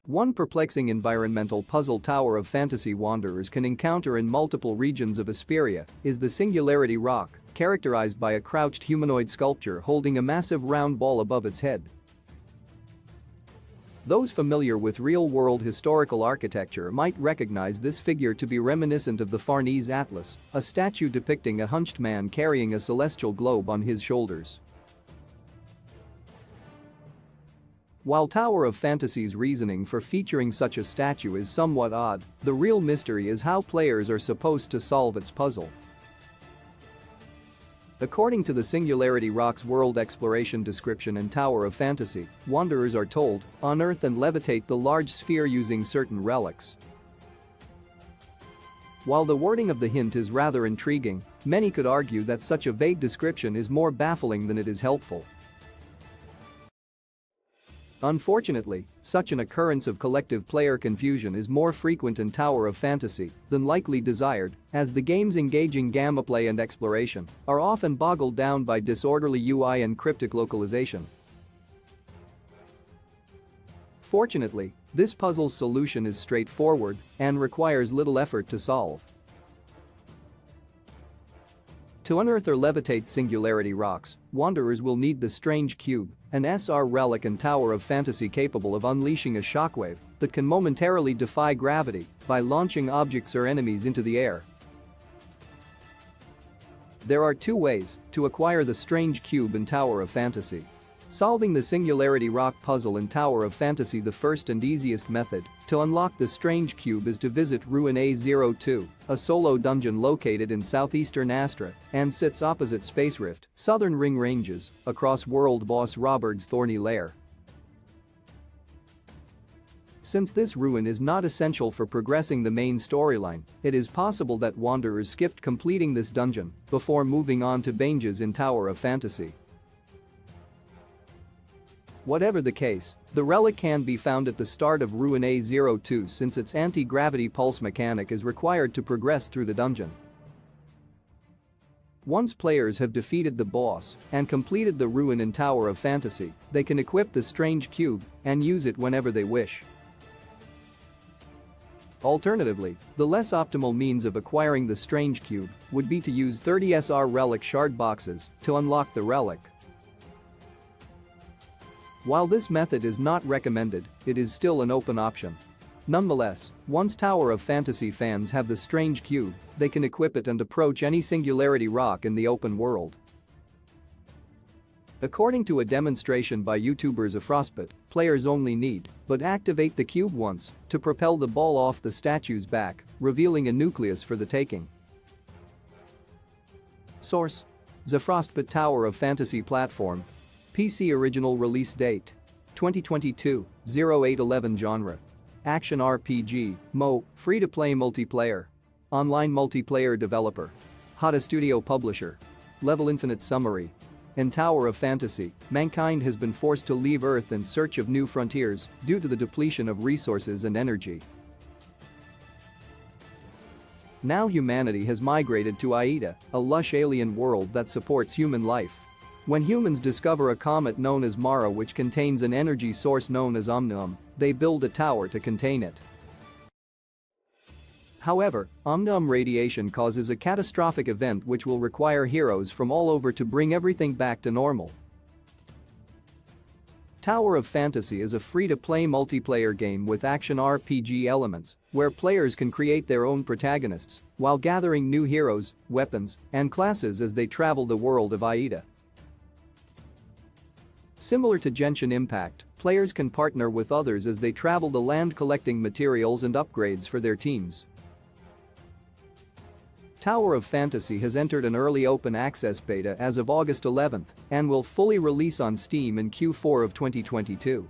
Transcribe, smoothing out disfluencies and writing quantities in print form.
One perplexing environmental puzzle Tower of Fantasy wanderers can encounter in multiple regions of Hesperia is the Singularity Rock, characterized by a crouched humanoid sculpture holding a massive round ball above its head. Those familiar with real-world historical architecture might recognize this figure to be reminiscent of the Farnese Atlas, a statue depicting a hunched man carrying a celestial globe on his shoulders. While Tower of Fantasy's reasoning for featuring such a statue is somewhat odd, the real mystery is how players are supposed to solve its puzzle. According to the Singularity Rock's world exploration description in Tower of Fantasy, wanderers are told, unearth and levitate the large sphere using certain relics. While the wording of the hint is rather intriguing, many could argue that such a vague description is more baffling than it is helpful. Unfortunately, such an occurrence of collective player confusion is more frequent in Tower of Fantasy than likely desired, as the game's engaging gameplay and exploration are often boggled down by disorderly UI and cryptic localization. Fortunately, this puzzle's solution is straightforward and requires little effort to solve. To unearth or levitate Singularity Rocks, wanderers will need the Strange Cube, an SR relic and Tower of Fantasy capable of unleashing a shockwave that can momentarily defy gravity by launching objects or enemies into the air. There are two ways to acquire the Strange Cube in Tower of Fantasy. Solving the Singularity Rock puzzle in Tower of Fantasy. The first and easiest method to unlock the Strange Cube is to visit Ruin A02, a solo dungeon located in southeastern Astra and sits opposite Space Rift, Southern Ring Ranges, across world boss Robert's thorny lair. Since this ruin is not essential for progressing the main storyline, it is possible that wanderers skipped completing this dungeon before moving on to Banges in Tower of Fantasy. Whatever the case, the relic can be found at the start of Ruin A02 since its anti-gravity pulse mechanic is required to progress through the dungeon. Once players have defeated the boss and completed the ruin in Tower of Fantasy, they can equip the Strange Cube and use it whenever they wish. Alternatively, the less optimal means of acquiring the Strange Cube would be to use 30 SR relic shard boxes to unlock the relic. While this method is not recommended, it is still an open option. Nonetheless, once Tower of Fantasy fans have the Strange Cube, they can equip it and approach any Singularity Rock in the open world. According to a demonstration by YouTubers of Frostbite, players only need but activate the cube once to propel the ball off the statue's back, revealing a nucleus for the taking. Source: The Frostbite Tower of Fantasy platform. PC original release date: 2022, 0811 genre. Action RPG, MO, free-to-play multiplayer. Online multiplayer developer. Hada Studio publisher. Level infinite summary. In Tower of Fantasy, mankind has been forced to leave Earth in search of new frontiers due to the depletion of resources and energy. Now humanity has migrated to Aida, a lush alien world that supports human life. When humans discover a comet known as Mara which contains an energy source known as Omnium, they build a tower to contain it. However, Omnium radiation causes a catastrophic event which will require heroes from all over to bring everything back to normal. Tower of Fantasy is a free-to-play multiplayer game with action RPG elements, where players can create their own protagonists while gathering new heroes, weapons, and classes as they travel the world of Aida. Similar to Genshin Impact, players can partner with others as they travel the land collecting materials and upgrades for their teams. Tower of Fantasy has entered an early open access beta as of August 11 and will fully release on Steam in Q4 of 2022.